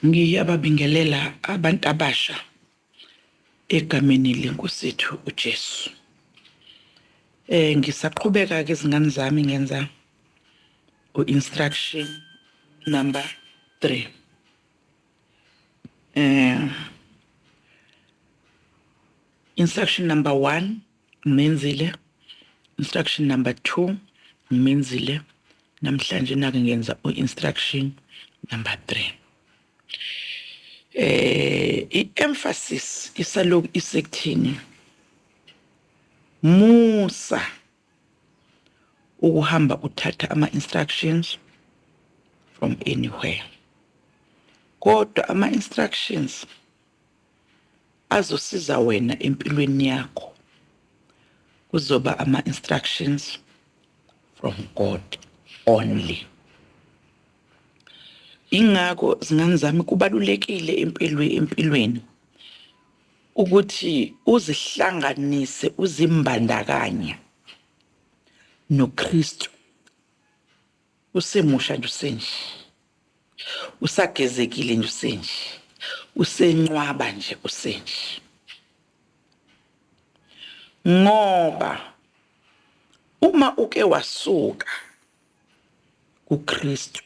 Ngiyababingelela abantu abasha egameni lenkosi yethu uJesu. Ngisaqhubeka ke izingane zami ngenza instruction number 3. Instruction number 1 ngimenzile, instruction number 2 ngimenzile, namhlanje nake ngenza instruction number 3. I-emphasis isalokhu isekuthini musa ukuhamba uthatha ama-instructions from anywhere, kodwa ama-instructions azosiza wena empilweni yakho kuzoba ama-instructions from God only. Ingakho zingane zami kubalulekile empilweni ukuthi uzihlanganise, uzimbandakanye noKristu. Usemusha nje usenje, usagezekile nje usenje, usenqwaba nje usenje. Ngoba uma uke wasuka kuKristu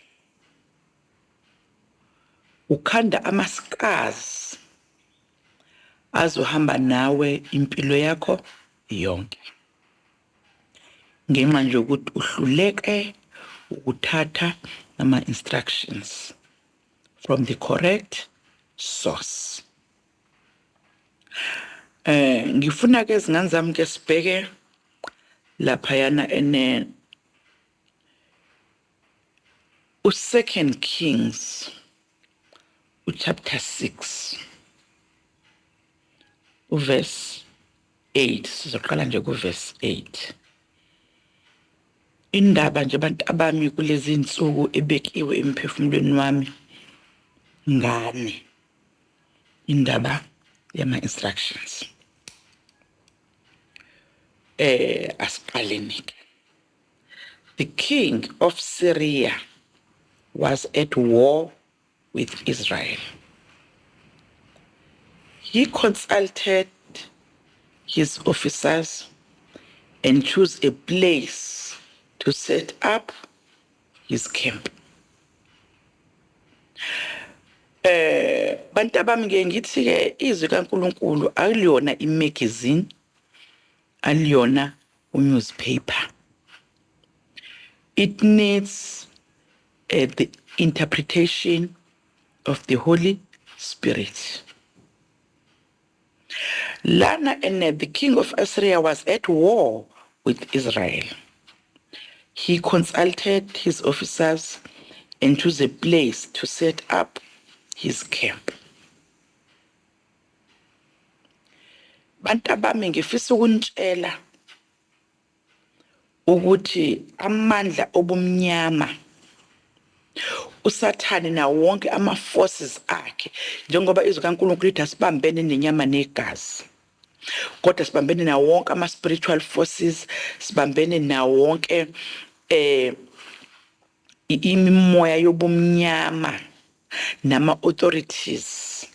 ukhanda amasikazi azohamba nawe impilo yakho yonke, ngenxa nje ukuthi uhluleke ukuthatha ama-instructions from the correct source. Ngifuna ke izingane zami ke sibheke laphayana u-2 Kings chapter 6 verse 8. Sizoqala nje ku-verse 8. Indaba nje abantu abami kulezi insuku ebekiwe emphefumulweni wami ngane, indaba yama-instructions. Asiqaleni ke. The king of Syria was at war with Israel. He consulted his officers and chose a place to set up his camp. Bantu abami ke ngithi ke izwi kaNkulunkulu aliyona imagazine, aliyona newspaper. It needs the interpretation of the Holy Spirit. Lana and the king of Assyria was at war with Israel. He consulted his officers and chose a place to set up his camp. Bantu abami ngifisa ukunitshela ukuthi amandla obumnyama, uSathane na wonke ama-forces akhe, njengoba izwi kaNkulunkulu lithi asibambene nenyama negazi, kodwa sibambene na wonke ama-spiritual forces, sibambene na wonke imimoya yobumnyama nama-authorities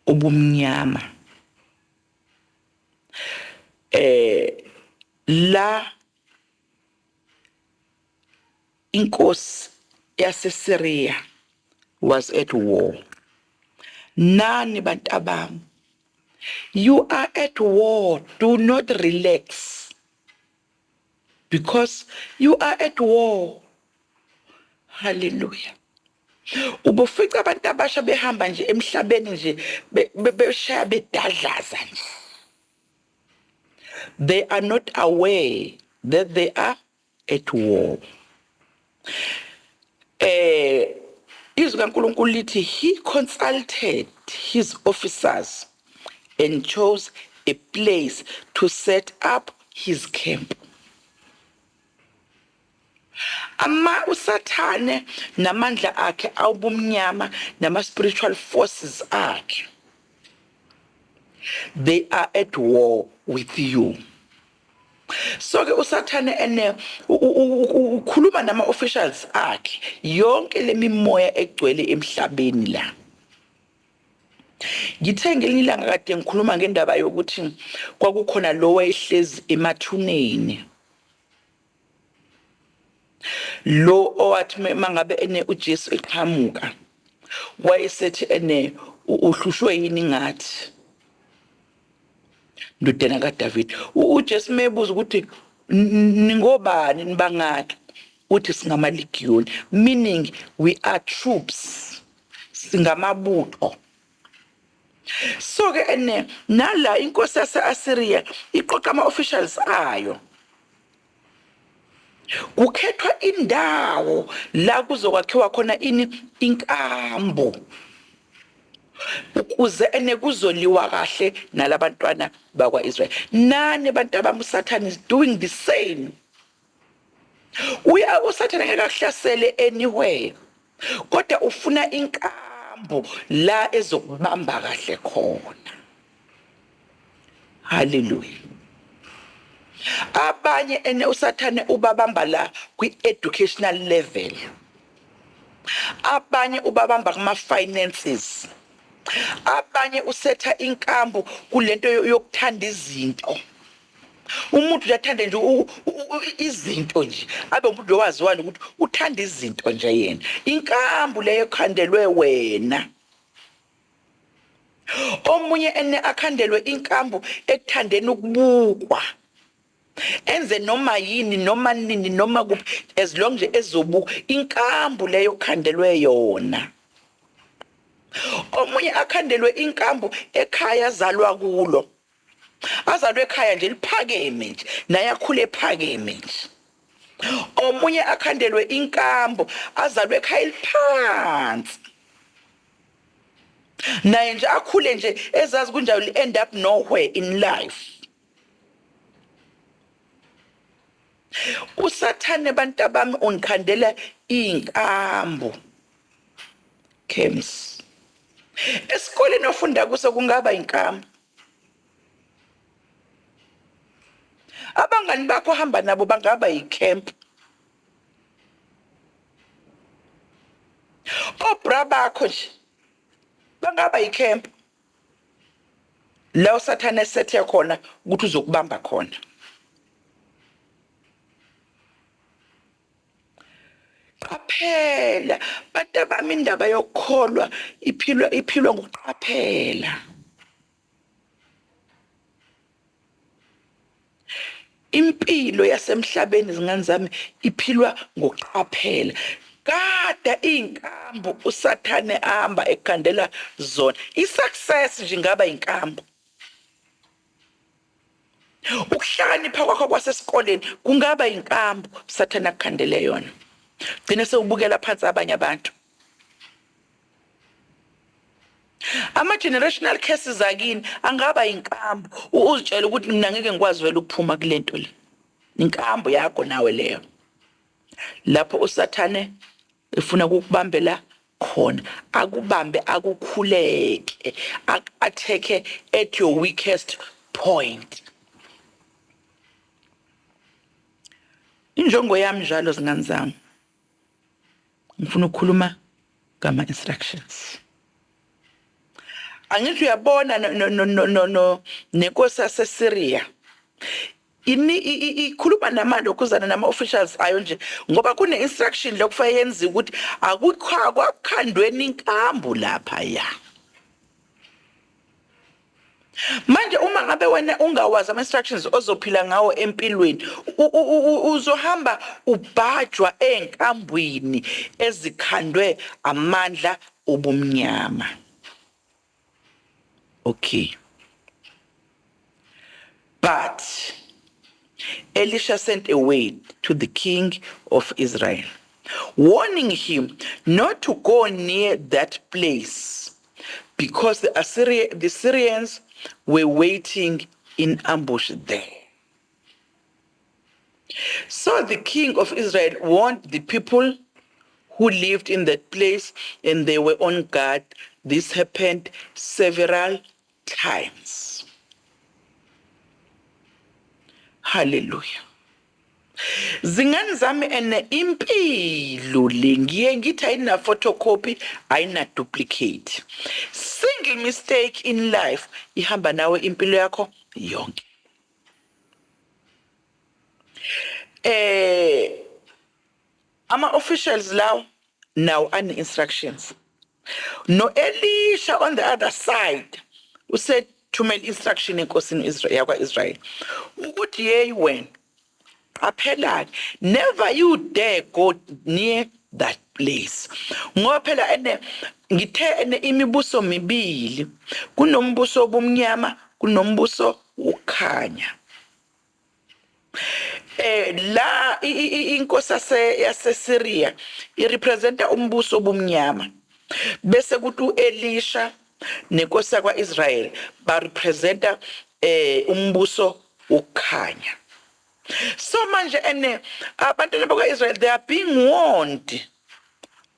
obumnyama. La inkosi yaseSyria was at war. Nani bantu abami, you are at war. Do not relax, because you are at war. Hallelujah. Ubufica abantu abasha behamba nje emhlabeni nje beshaya bedadlaza nje. They are not aware that they are at war. Izwi kaNkulunkulu lithi he consulted his officers and chose a place to set up his camp. Ama uSathane namandla akhe awubumnyama nama-spiritual forces akhe, they are at war with you. So ke usathane ene ukhuluma nama officials akhe yonke lemimoya egcwele emhlabeni la. Ngithe ngelinye ilanga kade ngikhuluma ngendaba yokuthi kwakukhona lo wayehlezi emathuneni, lo owathi mangabe ene uJesu eqhamuka wayesethi ene uhlushwe yini ngathi ndodana kaDavid. uJesu mebuza ukuthi ningobani nibangaki, uthi singamalegion, meaning we are troops, singamabutho. So ke ene nala inkosi yase-Assyria iqoqa ama-officials ayo, kukhethwa indawo la kuzokwakhiwa khona inkambo ukuze ene kuzoliwa kahle nalabantwana bakwa-Israyeli. Nani bantu abami, uSathane is doing the same. uSathane ngeke akuhlasele anywhere, kodwa ufuna inkambo la ezokubamba kahle khona. Hallelujah. Abanye ene uSathane ubabamba la kwi-educational level, abanye ubabamba kuma-finances, abanye usetha inkambo kulento yokuthanda izinto. Umuntu uyathanda nje izinto nje, abe umuntu owaziwayo ukuthi uthanda izinto nje yena. Inkambo leyo ekhandelwe wena. Omunye ene akhandelwe inkambo ekuthandeni ukubukwa, enze noma yini noma nini noma kuphi as long nje ezobuka. Inkambo leyo khandelwe yona. Omunye akhandelwe inkambo ekhaya azalwa kulo, azalwe ekhaya nje liphakeme nje, naye akhule ephakeme nje. Omunye akhandelwe inkambo azalwe ekhaya eliphansi, naye nje akhule nje ezazi kunjalo end up nowhere in life. uSathane bantu abami ungikhandela inkambo camps. Esikoleni ofunda kuso kungaba inkambo. Abangani bakho hamba nabo bangaba yicamp. Obra bakho nje bangaba yicamp. La uSathane sethe khona ukuthi uzokubamba khona. Qaphela bantu abami, indaba yokukholwa iphilwa ngokuqaphela. Impilo yasemhlabeni zingane zami iphilwa ngokuqaphela. Kada inkambo uSathane ahamba ekhandela zona. Isuccess nje ingaba inkambo. Ukuhlakanipha kwakho kwasesikoleni kungaba inkambo uSathane akukhandele yona. Gcine sewubukela phansi abanye abantu. Ama-generational cases akini angaba inkambo. Uzitshela ukuthi mina ngeke ngikwazi vele ukuphuma kulento le. Inkambo yakho nawe leyo. Lapho uSathane efuna ukukubambela khona, akubambe akukhuleke, attack at your weakest point. Injongo yami njalo zingane zami, ngifuna ukukhuluma ngama instructions. Angithi uyabona nenkosi yaseSyria ikhuluma namanje ukuzana nama-officials ayo nje ngoba kune-instruction lokufanele yenziwe ukuthi akukhandweni inkambo lapha ya. Manje uma ngabe wena ungawazi ama-instructions ozophila ngawo empilweni, uzohamba ubhajwa enkambweni ezikhandwe amandla obumnyama. Okay. But Elisha sent a word to the king of Israel, warning him not to go near that place because the Syrians were waiting in ambush there. So the king of Israel warned the people who lived in that place, and they were on guard. This happened several times. Hallelujah. Zingane zami ene impilo le ngiye ngithi ayina photocopy ayina duplicate. Single mistake in life ihamba nawe impilo yakho yonke. Ama officials law now an instructions. No Elisha on the other side who said to make instruction enkosini Israel Israel ukuthi hey when qaphela never you dare go near that place ngoba phela ene ngithe ene imibuso mibili kunombuso obumnyama kunombuso ukhanya la inkosi yaseSyria irepresenta umbuso obumnyama bese kuthi Elisha nenkosi yakwaIsrael ba representa umbuso ukhanya. So manje ene abantwana bakwaIsrael they are being warned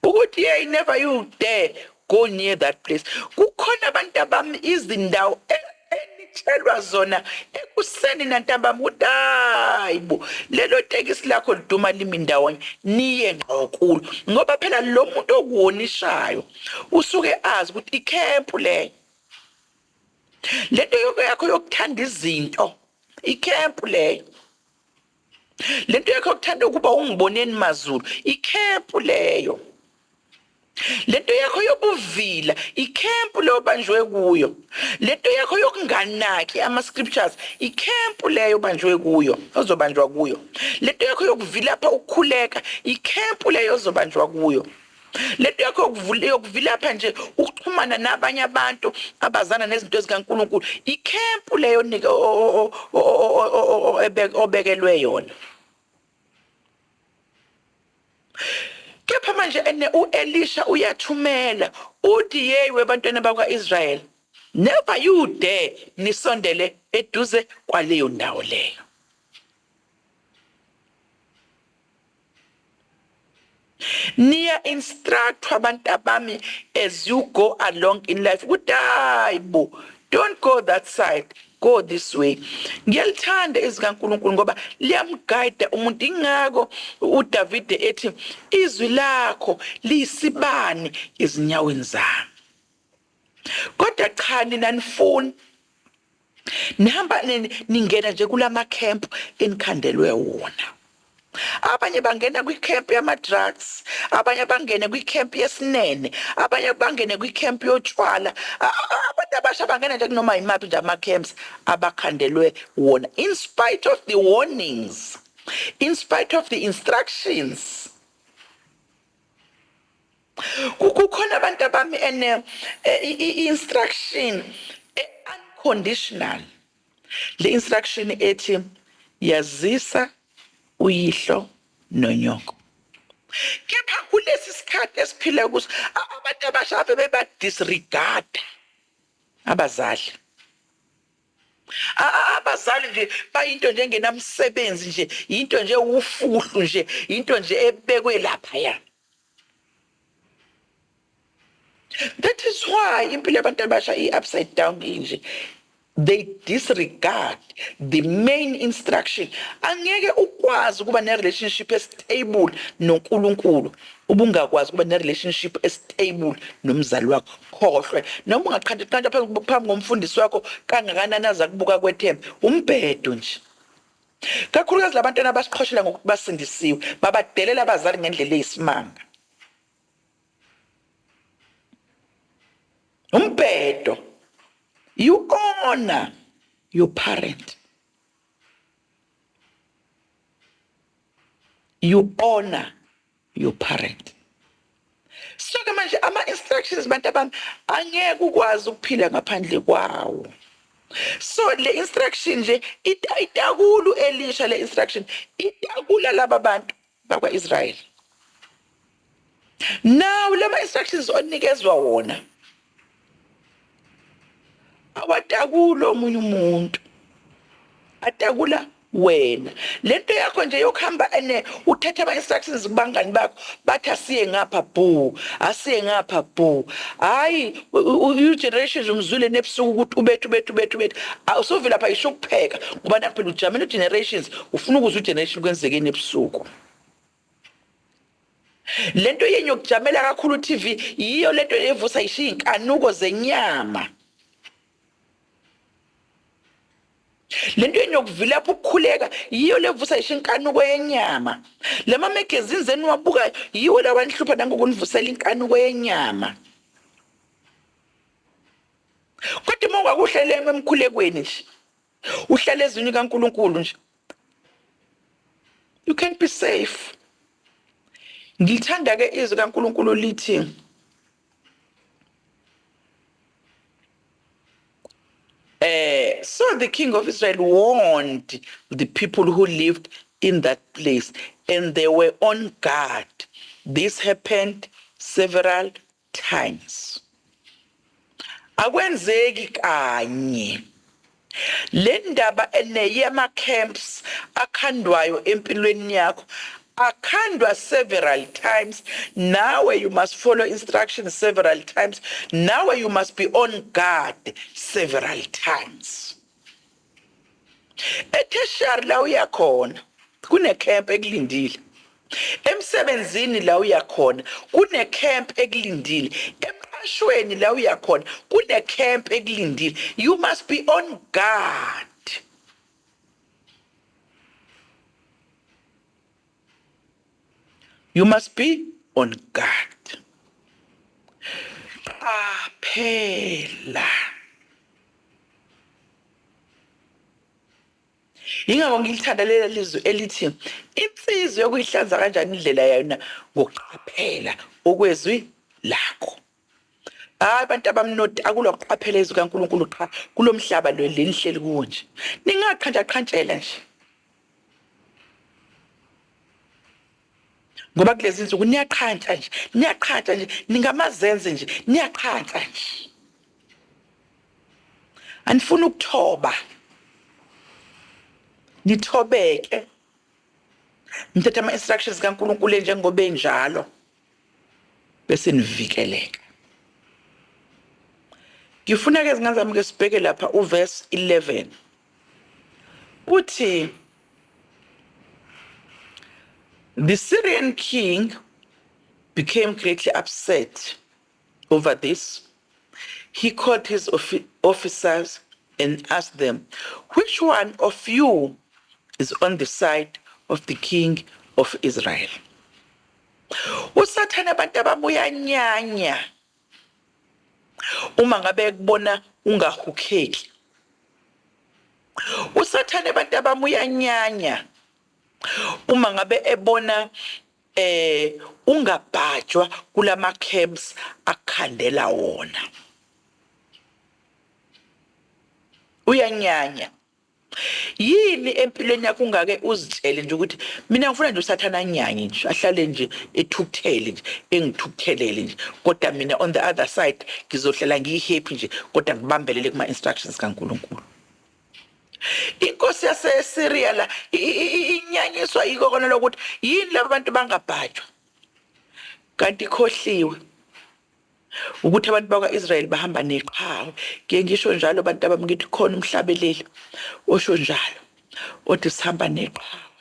ukuthi hey never you dare go near that place. Kukhona abantu abami izindawo enitshelwa zona ekuseni nantambama ukuthi hayibo lelo tekisi lakho liduma limi ndawonye niye ngqokulu ngoba phela lo muntu okuwonishayo usuke azi ukuthi ikhempu le lento yakho yokuthanda izinto ikhempu leyo lento yakho yokuthanda ukuba ungiboneni mazulu ikhempu leyo lento yakho yobuvila ikhempu leyo banjwe kuyo lento yakho yokunganaki ama scriptures ikhempu leyo banjwe kuyo ozobanjwa kuyo lento yakho yokuvila pha ukukhuleka ikhempu leyo ozobanjwa kuyo lento yakho yokuvila pha nje ukuxhumana nabanye abantu abazana nezinto ezikaNkuluNkulu ikhempu leyo nika obekelwe yona. Kepha manje ene uElisha uyathumela uthi hey webantwana bakwaIsrael never you dare nisondele eduze kwaleyo ndawo leyo. Niya instruct abantu abami as you go along in life ukuthi hayibo don't go that side go this way. Ngiyalithanda izikaNkuluNkulu ngoba liyamguide umuntu ingako uDavid ethi izwi lakho liyisibani ezinyaweni zami. Kodwa cha nina nifuni nihamba ningena nje kulama camp enikhandelwe wona. Abanye bangena kwicamp yama drugs, abanye bangena kwicamp yesinene, abanye bangena kwicamp yotshwala. Abantu abasha bangena nje kunoma imaphi nje ama camps abakhandelwe wona in spite of the warnings, in spite of the instructions. Kukhona abantu abami ene instruction unconditional. Le instruction ethi yazisa uyihlo nonyoko. Kepha kulesi sikhathi esiphila kuso abantu abasha beba disregard abazali. Abazali nje bayinto nje engenamsebenzi nje into nje ufuhlu nje into nje ebekwe lapha ya. That is why impilo yabantu abasha upside down nje. They disregard the main instruction. Angeke ukwazi ukuba ne relationship stable noNkulunkulu ubungakwazi ukuba ne relationship stable nomzali wakho khohlwe noma ungaqhanda phambi ngomfundisi wakho kangakanani azakubuka kwethemba umbhedo nje. Kakhulukazi labantwana abasiqhoshela ngokuthi basindisiwe babadelela abazali ngendlela eyisimanga. Umbhedo. You honor your parent. You honor your parent. So manje ama instructions bantu abami angeke ukwazi ukuphila ngaphandle kwawo. So le instruction nje itakulu Elisha le instruction itakula laba bantu bakwaIsrael. Now lama instructions onikezwa wona awatakulo omunye umuntu atakula wena lento yakho nje yokuhamba uthatha ama-instructions kubangani bakho bathi asiye ngapha bho asiye ngapha bho hayi u-generation umzuleni ebusuku ukuthi ubethe awusovela lapha yisho ukupheka ngoba naphela ujamele u-generations ufuna ukuze u-generation kwenzekeni ebusuku. Lento yenye yokujamela kakhulu TV yiyo lento evusa ishiya inkanuko zenyama. Lento yenye yokuvila lapho ukukhuleka yiyo levusa ishiya inkanuko yenyama. Lama magazines eniwabukayo yiwo lawa anihlupha nangokunivusela inkanuko yenyama. Kodwa uma ungakuhlele emkhulekweni nje uhlale ezwini kaNkulunkulu nje you can't be safe. Ngilithanda ke izwi kaNkulunkulu lithi so the king of Israel warned the people who lived in that place and they were on guard. This happened several times. Akwenzeki kanye le ndaba yama camps akhandwayo empilweni yakho akhandwa several times. Now you must follow instructions several times. Now you must be on guard several times. Eteshari la uyakhona kune camp ekulindile. Emsebenzini la uyakhona kune camp ekulindile. Emqashweni la uyakhona kune camp ekulindile. You must be on guard. You must be on guard. Qaphela. Yingakho ngilithanda lela lizwi elithi insizwe yokuyihlanza kanjani indlela yona ngokuqaphela okwezwi lakho. Hayi abantu abamnoti akulokuqaphela izwi kaNkulunkulu qha kulomhlaba lo lenihleli kuwo nje. Ningaqhanjaqhantshela nje. Ngoba kulezi insuku niyaqhantsa nje ningamazenze nje niyaqhantsa nje. Anifuna ukuthoba nithobeke nithatha ama-instructions kaNkulunkulu njengoba enjalo bese nivikeleka. Ngifuna ke zingazami ke sibheke lapha uverse 11 uthi the Syrian king became greatly upset over this. He called his officers and asked them, which one of you is on the side of the king of Israel? Usathana abantu abamuyanyanya uma ngabe kubona ungahukeki. Usathana abantu abamuyanyanya uma ngabe ebona ungabhajwa kulama camps akhandela wona. Uyanyanya. Yini empilweni yakho ungake uzitshele nje ukuthi mina ngifuna nje usathana anyanye nje ahlale nje ethukuthele nje engithukuthelele nje kodwa mina on the other side ngizohlala ngihappy nje kodwa ngibambelele kuma instructions kaNkulunkulu. Inkosi yaseSyria la inyanyiswa ikona lokuthi yini laba bantu bangabhajwa kanti khohliwe ukuthi abantu bakwaIsrael bahamba neqhawe. Ke ngisho njalo abantu abamngithi khona umhlabeleli osho njalo othi sihamba neqhawe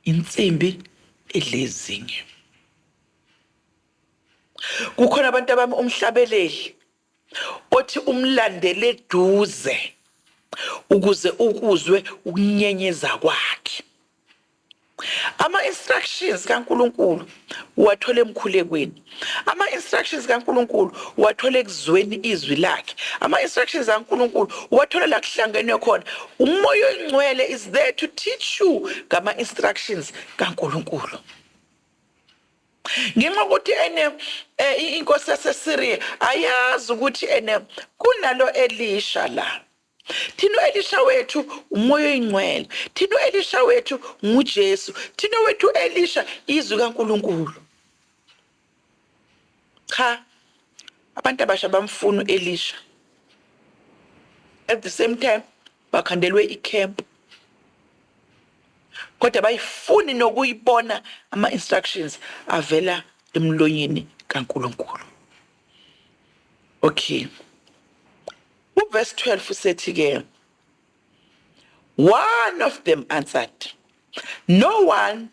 insimbi edlezinye. Kukhona abantu abami umhlabeleli othi umlandele eduze ukuze ukuzwe ukunyenyeza kwakhe. Ama-instructions kaNkulunkulu uwathole emkhulekweni. Ama-instructions kaNkulunkulu uwathole ekuzweni izwi lakhe. Ama-instructions kaNkulunkulu uwathole la kuhlangenwe khona. Umoya oNgcwele is there to teach you ngama-instructions kaNkulunkulu. Ngenxa ukuthi inkosi yaseSyria ayazi ukuthi kunalo Elisha la. Thina Elisha wethu umoya oNgcwele. Thina Elisha wethu nguJesu. Thina wethu Elisha izwi kaNkulunkulu. Cha, abantu abasha bamfuna Elisha. At the same time bakhandelwe icamp kodwa bayifuni nokuyibona ama-instructions avela emlonyeni kaNkulunkulu. Okay, verse 12 usethi-ke, one of them answered, no one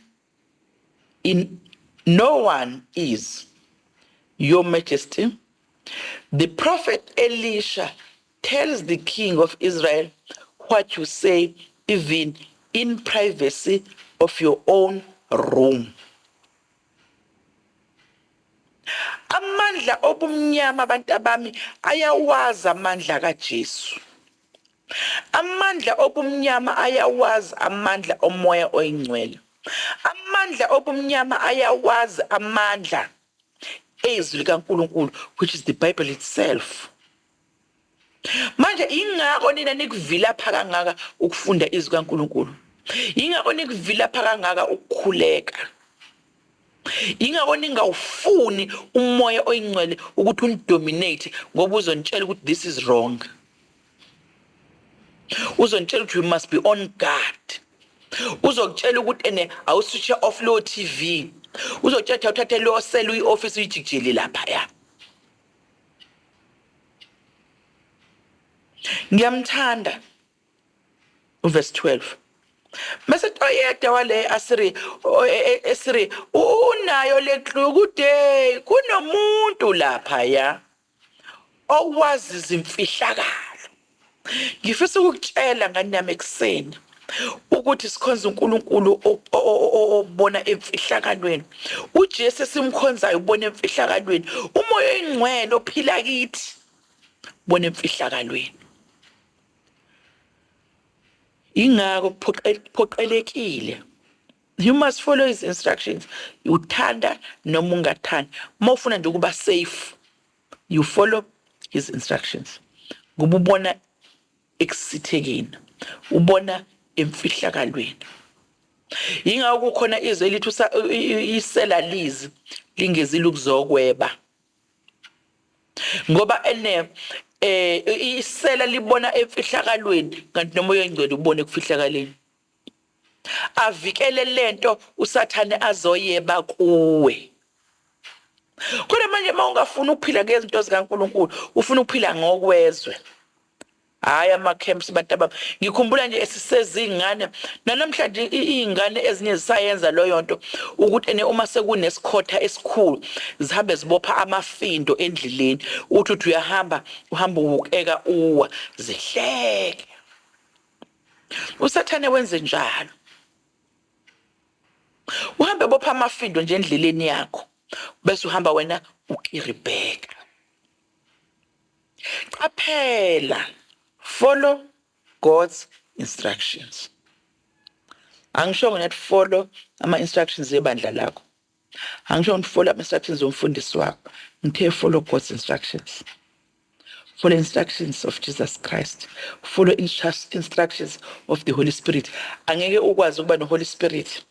is, your majesty. The prophet Elisha tells the king of Israel what you say even in privacy of your own room. Amandla obumnyama abantu abami ayawazi amandla kaJesu. Amandla obumnyama ayawazi amandla omoya oyingcwele. Amandla obumnyama ayawazi amandla ezwi likaNkulunkulu, which is the Bible itself. Manje ingakho nina nikuvila phakangaka ukufunda izwi kaNkulunkulu. Ingakho nikuvila phakangaka ukukhuleka. Ingakho ningawufuni umoya oyingcwele ukuthi unidominate ngoba uzontshela ukuthi this is wrong. Uzontshela ukuthi we must be on guard. Uzokutshela ukuthi ene awuswitch off lo TV. Uzothatha uthathe lo cell uyi-office uyijikijele lapha ya. Ngiyamthanda verse 12. Mase oyedwa wale Asiri unayo leqhuku kude kunomuntu lapha ya owazi izimfihlakalo. Ngifisa ukutshela ngani nami ekseni ukuthi sikhonza uNkulunkulu obona emfihlakalweni. uJesu simkhonzayo ubona emfihlakalweni. Umoya oyingcwele ophila kithi ubona emfihlakalweni. Ingakho kuphoqelekile. You must follow his instructions. Uthanda noma ungathanda. Mawufuna nje ukuba safe, you follow his instructions. Ngoba ubona ekusithekeni, ubona emfihlakalweni. Ingakho kukhona izwi elithi isela lizi lingezile ukuzokweba. Ngoba isela libona emfihlakalweni kanti nomoya oyingcwele ubone kufihlakaleni. Avikele lento usathane azoyeba kuwe. Kodwa manje mawungafuna ukuphila ngezinto zikaNkulunkulu, ufuna ukuphila ngokwezwe. Hayi ama-camps bantu abami. Ngikhumbula nje esisezingane namhlanje izingane ezinye zisayenza loyo nto ukuthi uma sekunesikhothwa esikhulu zihambe zibopha amafindo endleleni uthi uyahamba uhamba ubukeka uwa zihleke. Usathane wenze njalo. Uhambe bopha amafindo nje endleleni yakho bese uhamba wena ukiribheka. Qaphela. Follow God's instructions. Angisho ngathi follow ama-instructions ebandla lakho. Angisho ukuthi follow ama-instructions omfundisi wakho. Ngithe follow God's instructions. Follow instructions of Jesus Christ. Follow instructions of the Holy Spirit. Angeke ukwazi ukuba no-Holy Spirit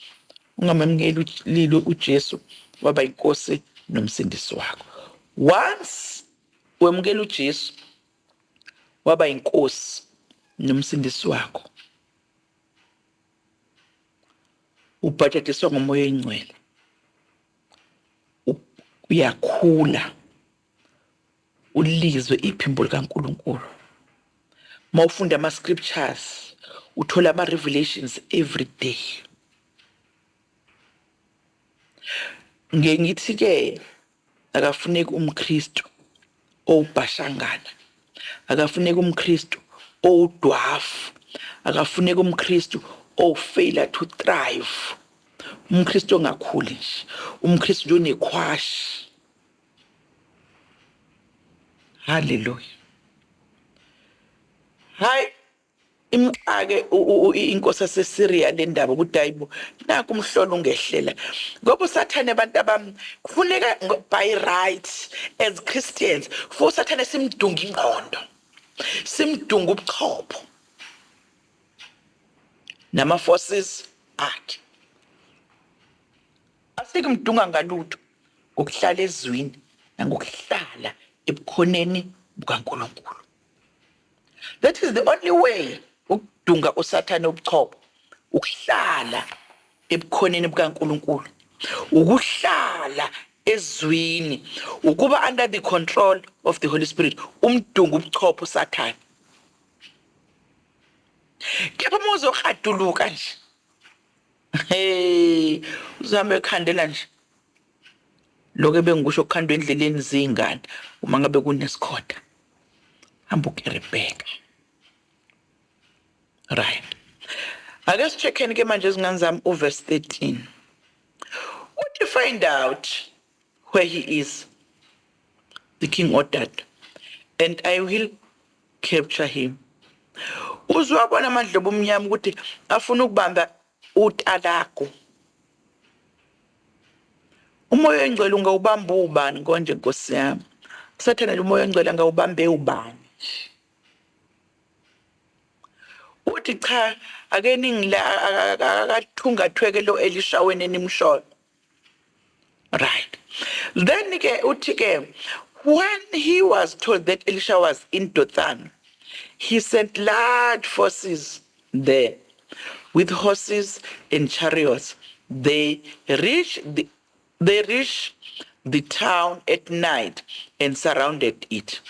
ungamamukeli uJesu waba inkosi nomsindisi wakho. Once wemukela uJesu waba inkosi nomsindisi wakho, ubhajetiswa ngomoya oyingcwele, uyakhula ulizwe iphimbo likaNkulunkulu. Mawufunda ama-scriptures uthola ama-revelations every day. Ngithi-ke akafuneki umKristu owubhashangana. Akafuneki umKristu owudwafu. Akafuneki umKristu failure to thrive. UmKristu ongakhuli nje. UmKristu nje onekhwashi. Hallelujah. Hayi imxake inkosi yaseSyria le ndaba ukuthi hayibo naku umhlolo ungehlela. Ngoba usathane abantu abami kufuneka by right as Christians for usathane simdunga ingqondo. Simdunga ubuchopho. Nama forces akhe. Asikumdunga ngalutho ngokuhlala ezwini nangokuhlala ebukhoneni bukaNkulunkulu. That is the only way ukudunga usathane ubuchopho ukuhlala ebukhoneni bukaNkulunkulu ukuhlala ezwini ukuba under the control of the Holy Spirit umdunga ubuchopho usathane kepha uma uzokraduluka nje uzahambe ekhandela nje lokho bengikusho ukukhandwa endleleni zingane uma ngabe kunesikhoda hamba ukerebheka right ake sicheckeni ke manje izingane zami uverse 13 uthi find out where he is the king ordered and I will capture him uzwabona amadlobo omnyama ukuthi afuna ukubamba utalako umoya engcwele ungawubamba ubani konje Nkosi yami sathana lo moya engcwele angawubambe ubani uthi cha ake ningila akathungathweke lo Elisha wena nimsholo right then ke uthi ke when he was told that Elisha was in Dothan he sent large forces there with horses and chariots they reached the town at night and surrounded it.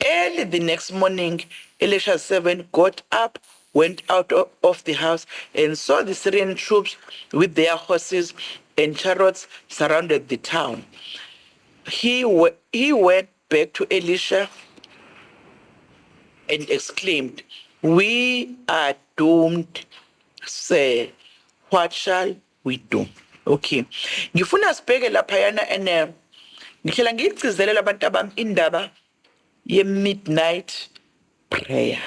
Early the next morning, Elisha's servant got up, went out of the house, and saw the Syrian troops with their horses and chariots surrounded the town. He went back to Elisha and exclaimed, "We are doomed, sir. What shall we do?" Okay. Ngifuna sibheke laphayana ngihlela ngicizela abantu abami indaba ye-midnight prayer.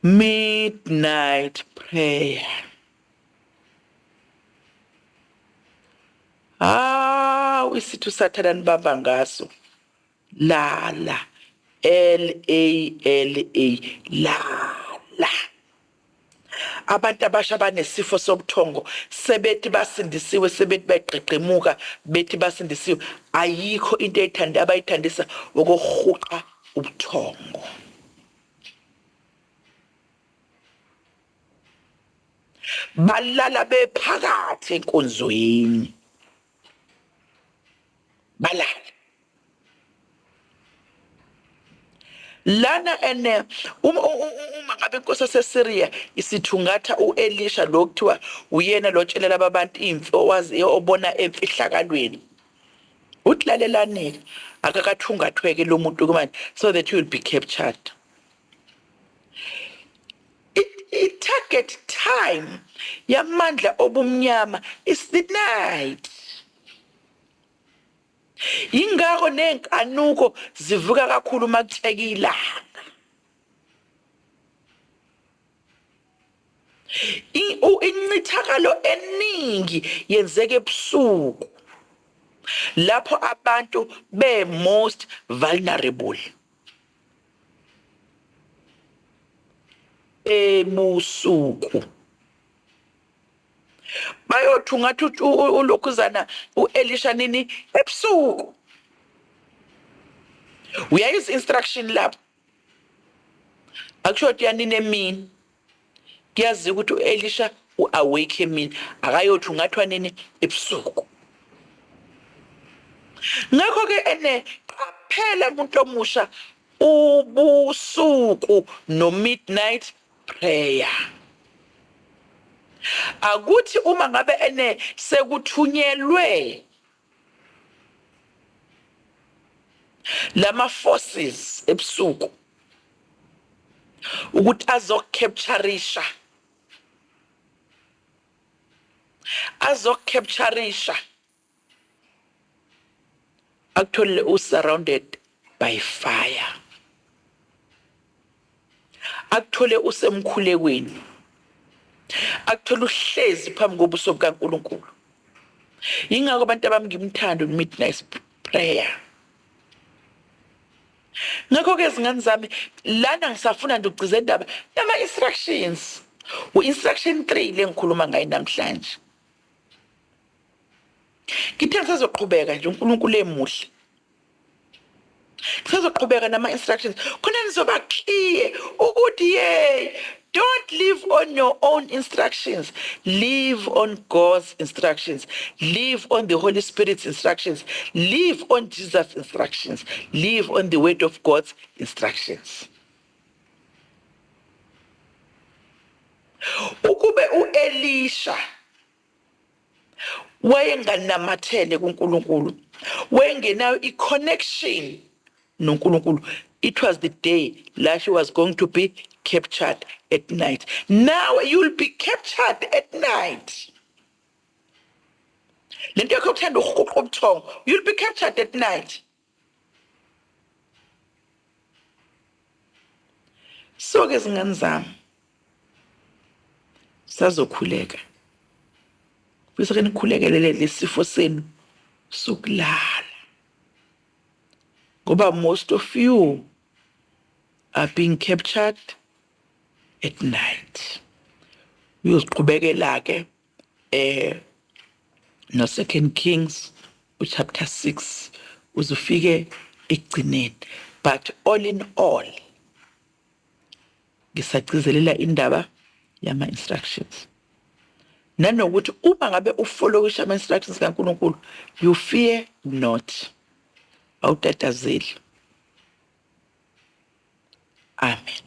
Midnight prayer. Isithu sathana nibamba ngaso. Lala. L-A-L-A. Lala. Abantu abasha banesifo sobuthongo sebethi basindisiwe sebethi bayaqeqemuka bethi basindisiwe ayikho into abayithandisa ukuhuqa ubuthongo balala bephakathi enkonzweni balala lana ene uma ngabe inkosi yaseSyria isithungatha uElisha lo kuthiwa uyena lo tshelela abantu imfi owazi obona emfihlakalweni uthi lalelani akakathungathweke lo muntu kumanje so that he will be captured. It target time yamandla obumnyama is the night. Ingako nenkanuko zivuka kakhulu makutheka ilanga. Incithakalo eningi yenzeke ebusuku. Lapho abantu be most vulnerable. Ebusuku. Bayothungatha ulokhuzana uElisha nini ebusuku uyayiza instruction lapho akusho ukuthi yanini emini kuyazi ukuthi uElisha uawake emini akayothungathwa nini ebusuku ngakho ke ene qaphela umuntu omusha ubusuku no midnight prayer. Akuthi uma ngabe ene sekuthunyelwe lama forces ebusuku ukuthi azokcaptureisha actually surrounded by fire actually usemkhulekweni akuthola uhlezi phambi kobuso bukaNkulunkulu ingakho abantu abami ngimthanda midnight prayer ngakho ke izingane zami lana ngisafuna nje ukugciza indaba yama instructions instruction 3 lengikhuluma ngayo namhlanje ngithe ngisazoqhubeka nje uNkulunkulu emuhle Sizoqhubeka nama-instructions khona nizoba clear ukuthi don't live on your own instructions. Live on God's instructions. Live on the Holy Spirit's instructions. Live on Jesus' instructions. Live on the word of God's instructions. Ukube uElisha wayenganamathele kuNkulunkulu, wayengenayo i-connection noNkulunkulu, it was the day that he was going to be captured at night. Now you'll be captured at night. Lento yakho yokuthanda ukuhuqa ubuthongo, you'll be captured at night. So-ke zingane zami, sazokhuleka. Bese-ke nikhulekelele lesifo senu sokulala. Ngoba most of you are being captured at night. Uyoziqhubekela-ke no 2 Kings chapter 6 uzufike ekugcineni. But all in all, ngisagcizelela indaba yama-instructions. Nanokuthi uma ngabe ufollowisha ama-instructions kaNkulunkulu, you fear not. Awutatazeli. Amen.